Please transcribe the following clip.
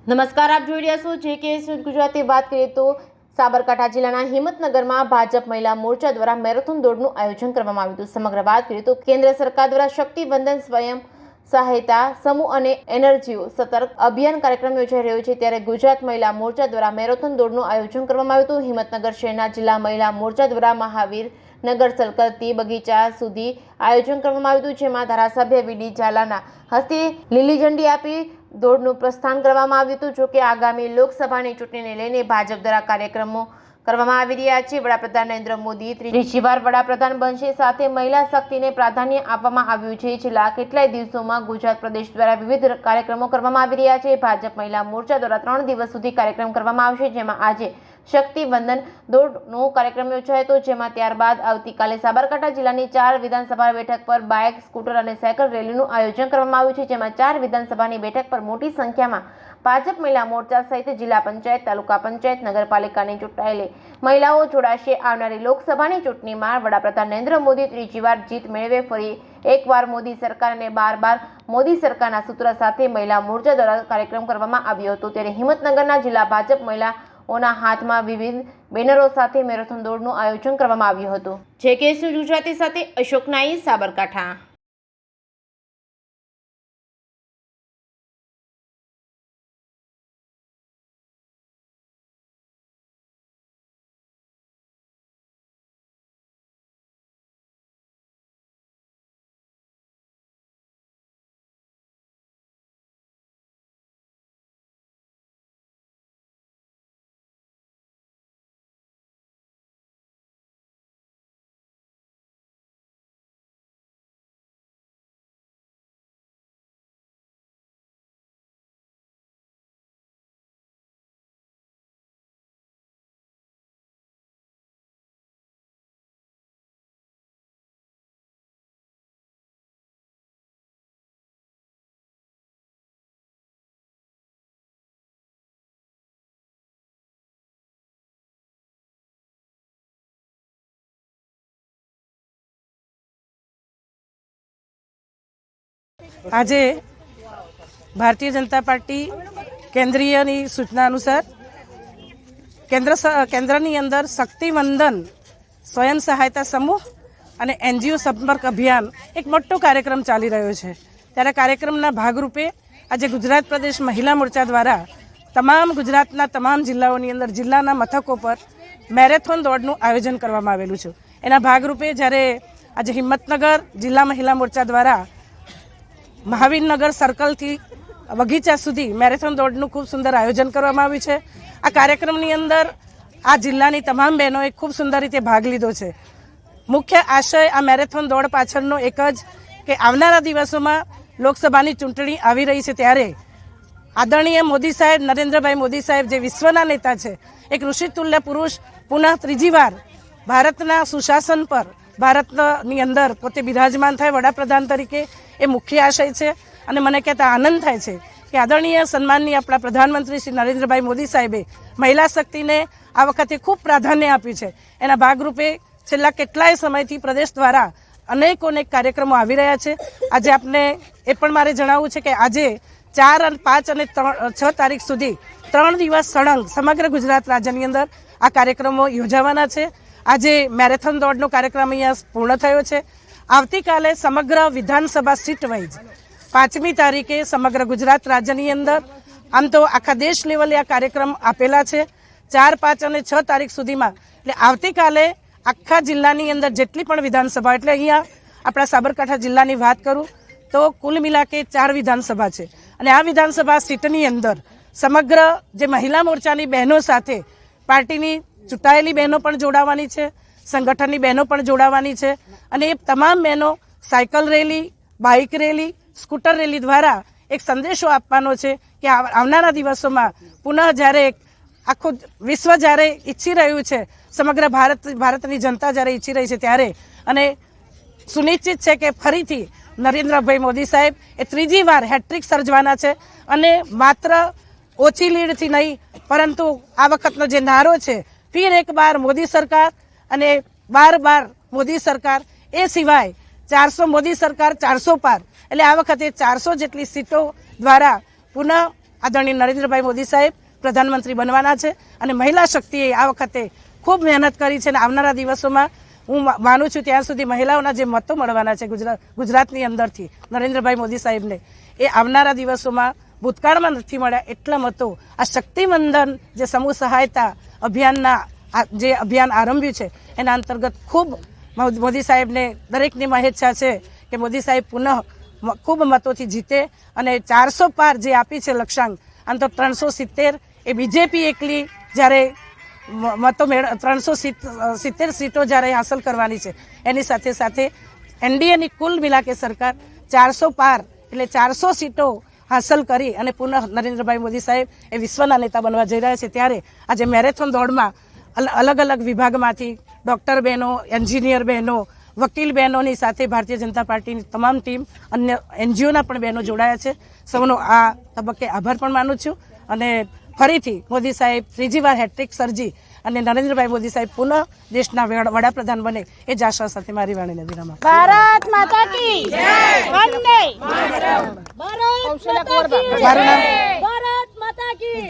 નમસ્કાર, આપ જોઈ રહ્યા છો JK ન્યૂઝ ગુજરાતી। વાત કરીએ તો સાબરકાંઠા જિલ્લાના હિંમતનગરમાં ભાજપ મહિલા મોરચા દ્વારા મેરેથોન દોડનું આયોજન કરવામાં આવ્યું હતું। સમગ્ર વાત કરીએ તો કેન્દ્ર સરકાર દ્વારા શક્તિ વંદન સ્વયં સહાયતા સમૂહ અને એનર્જીઓ સતર્ક અભિયાન કાર્યક્રમ યોજાઈ રહ્યો છે, ત્યારે ગુજરાત મહિલા મોરચા દ્વારા મેરેથોન દોડનું આયોજન કરવામાં આવ્યું હતું। હિંમતનગર શહેરના જિલ્લા મહિલા મોરચા દ્વારા મહાવીર નગર સર્કલથી બગીચા સુધી આયોજન કરવામાં આવ્યું હતું, જેમાં ધારાસભ્ય વીડી ઝાલાના હસ્તે લીલી ઝંડી આપી દોડનું પ્રસ્થાન કરવામાં આવ્યું હતું। જોકે આગામી લોકસભાની ચૂંટણીને લઈને ભાજપ દ્વારા કાર્યક્રમો કરવામાં આવી રહ્યા છે। વડાપ્રધાન નરેન્દ્ર મોદી ત્રીજી વાર વડાપ્રધાન બનશે, સાથે મહિલા શક્તિને પ્રાધાન્ય આપવામાં આવ્યું છે। છેલ્લા કેટલાય દિવસોમાં ગુજરાત પ્રદેશ દ્વારા વિવિધ કાર્યક્રમો કરવામાં આવી રહ્યા છે। ભાજપ મહિલા મોરચા દ્વારા 3 દિવસ સુધી કાર્યક્રમ કરવામાં આવશે, જેમાં આજે શક્તિ વંદન દોડનો કાર્યક્રમ યોજાયો હતો, જેમાં ત્યારબાદ આવતીકાલે સાબરકાંઠા જિલ્લાની 4 વિધાનસભા બેઠક પર બાઇક, સ્કૂટર અને સાયકલ રેલીનું આયોજન કરવામાં આવ્યું છે, જેમાં 4 વિધાનસભાની બેઠક પર મોટી સંખ્યામાં ભાજપ મહિલા મોરચા સહિત જિલ્લા પંચાયત, તાલુકા પંચાયત, નગરપાલિકાની ચૂંટાયેલી મહિલાઓ જોડાશે। આવનારી લોકસભાની ચૂંટણીમાં વડાપ્રધાન નરેન્દ્ર મોદી ત્રીજી વાર જીત મેળવે, ફરી એકવાર મોદી સરકાર અને બાર મોદી સરકારના સૂત્ર સાથે મહિલા મોરચા દ્વારા કાર્યક્રમ કરવામાં આવ્યો હતો। ત્યારે હિંમતનગરના જિલ્લા ભાજપ મહિલાઓના હાથમાં વિવિધ બેનરો સાથે મેરેથોન દોડનું આયોજન કરવામાં આવ્યું હતું। JK ન્યૂઝ ગુજરાતી સાથે અશોક નાઈ, સાબરકાંઠા। આજે ભારતીય જનતા પાર્ટી કેન્દ્રીયની સૂચના અનુસાર કેન્દ્રની અંદર શક્તિવંદન સ્વયં સહાયતા સમૂહ અને NGO સંપર્ક અભિયાન એક મોટો કાર્યક્રમ ચાલી રહ્યો છે। ત્યારે કાર્યક્રમના ભાગરૂપે આજે ગુજરાત પ્રદેશ મહિલા મોરચા દ્વારા તમામ ગુજરાતના તમામ જિલ્લાઓની અંદર જિલ્લાના મથકો પર મેરેથોન દોડનું આયોજન કરવામાં આવેલું છે। એના ભાગરૂપે જ્યારે આજે હિંમતનગર જિલ્લા મહિલા મોરચા દ્વારા મહાવીર નગર સર્કલથી બગીચા સુધી મેરેથોન દોડનું ખૂબ સુંદર આયોજન કરવામાં આવ્યું છે। આ કાર્યક્રમની અંદર આ જિલ્લાની તમામ બહેનોએ ખૂબ સુંદર રીતે ભાગ લીધો છે। મુખ્ય આશય આ મેરેથોન દોડ પાછળનો એક જ કે આવનારા દિવસોમાં લોકસભાની ચૂંટણી આવી રહી છે, ત્યારે આદરણીય મોદી સાહેબ, નરેન્દ્રભાઈ મોદી સાહેબ જે વિશ્વના નેતા છે, એક ઋષિતુલ્ય પુરુષ પુનઃ ત્રીજી વાર ભારતના સુશાસન પર ભારતની અંદર પોતે બિરાજમાન થાય વડાપ્રધાન તરીકે, એ મુખ્ય આશય છે। અને મને કહેતા આનંદ થાય છે કે આદરણીય સન્માનની આપણા પ્રધાનમંત્રી શ્રી નરેન્દ્રભાઈ મોદી સાહેબે મહિલા શક્તિને આ વખતે ખૂબ પ્રાધાન્ય આપ્યું છે। એના ભાગરૂપે છેલ્લા કેટલાય સમયથી પ્રદેશ દ્વારા અનેક કાર્યક્રમો આવી રહ્યા છે। આજે આપને એ પણ મારે જણાવવું છે કે આજે 4, 5 અને 6 તારીખ સુધી 3 દિવસ સળંગ સમગ્ર ગુજરાત રાજ્યની અંદર આ કાર્યક્રમો યોજાવાના છે। આજે મેરેથોન દોડનો કાર્યક્રમ અહીંયા પૂર્ણ થયો છે। આવતીકાલે સમગ્ર વિધાનસભા સીટ વાઇઝ 5મી તારીખે સમગ્ર ગુજરાત રાજ્યની અંદર આમ તો આખા દેશ લેવલે આ કાર્યક્રમ આપેલા છે 4, 5 અને 6 તારીખ સુધીમાં। એટલે આવતીકાલે આખા જિલ્લાની અંદર જેટલી પણ વિધાનસભા, એટલે અહીંયા આપણા સાબરકાંઠા જિલ્લાની વાત કરું તો કુલ મિલાકે 4 વિધાનસભા છે, અને આ વિધાનસભા સીટની અંદર સમગ્ર જે મહિલા મોરચાની બહેનો સાથે પાર્ટીની ચૂંટાયેલી બહેનો પણ જોડાવાની છે, સંગઠનની બહેનો પણ જોડાવાની છે, અને એ તમામ બહેનો cycle rally, bike rally, scooter rally દ્વારા એક સંદેશો આપવાનો છે કે આવનારા દિવસોમાં પુનઃ જ્યારે આખું વિશ્વ જ્યારે ઈચ્છી રહ્યું છે, સમગ્ર ભારતની જનતા જ્યારે ઈચ્છી રહી છે, ત્યારે અને સુનિશ્ચિત છે કે ફરીથી નરેન્દ્રભાઈ મોદી સાહેબ એ ત્રીજી વાર હેટ્રિક સર્જવાના છે, અને માત્ર ઓછી લીડથી નહીં, પરંતુ આ વખતનો જે નારો છે ફિર એક બાર મોદી સરકાર અને બાર મોદી સરકાર, એ સિવાય 400 મોદી સરકાર 400 પાર, એટલે આ વખતે 400 જેટલી સીટો દ્વારા પુનઃ આદરણીય નરેન્દ્રભાઈ મોદી સાહેબ પ્રધાનમંત્રી બનવાના છે અને મહિલા શક્તિએ આ વખતે ખૂબ મહેનત કરી છે અને આવનારા દિવસોમાં હું માનું છું ત્યાં સુધી મહિલાઓના જે મતો મળવાના છે ગુજરાતની અંદરથી નરેન્દ્રભાઈ મોદી સાહેબને એ આવનારા દિવસોમાં ભૂતકાળમાં નથી મળ્યા એટલા મતો આ શક્તિવંદન જે સમૂહ સહાયતા અભિયાનના જે અભિયાન આરંભ્યું છે એના અંતર્ગત ખૂબ મોદી સાહેબને દરેકની મહેચ્છા છે કે મોદી સાહેબ પુનઃ ખૂબ મતોથી જીતે અને 400 પાર જે આપી છે લક્ષ્યાંક આમ તો 370 એ બીજેપી એકલી જ્યારે મતો 370 સીટો જ્યારે હાંસલ કરવાની છે એની સાથે સાથે એનડીએની કુલ મિલા કે સરકાર 400 પાર એટલે 400 સીટો હાંસલ કરી અને પુનઃ નરેન્દ્રભાઈ મોદી સાહેબ એ વિશ્વના નેતા બનવા જઈ રહ્યા છે ત્યારે આજે મેરેથોન દોડમાં અલગ અલગ વિભાગમાંથી ડૉક્ટર બહેનો એન્જિનિયર બહેનો વકીલ બહેનોની સાથે ભારતીય જનતા પાર્ટીની તમામ ટીમ અન્ય એનજીઓના પણ બહેનો જોડાયા છે સૌનો આ તબક્કે આભાર પણ માનું છું અને ફરીથી મોદી સાહેબ ત્રીજી વાર હેટ્રિક સર્જી અને નરેન્દ્રભાઈ મોદી સાહેબ પુનઃ દેશના વડાપ્રધાન બને એ જ આશા સાથે મારી વાણીને વિરામ આપું. ભારત માતા કી જય વંદે ભારત માતા કી જય ભારત માતા કી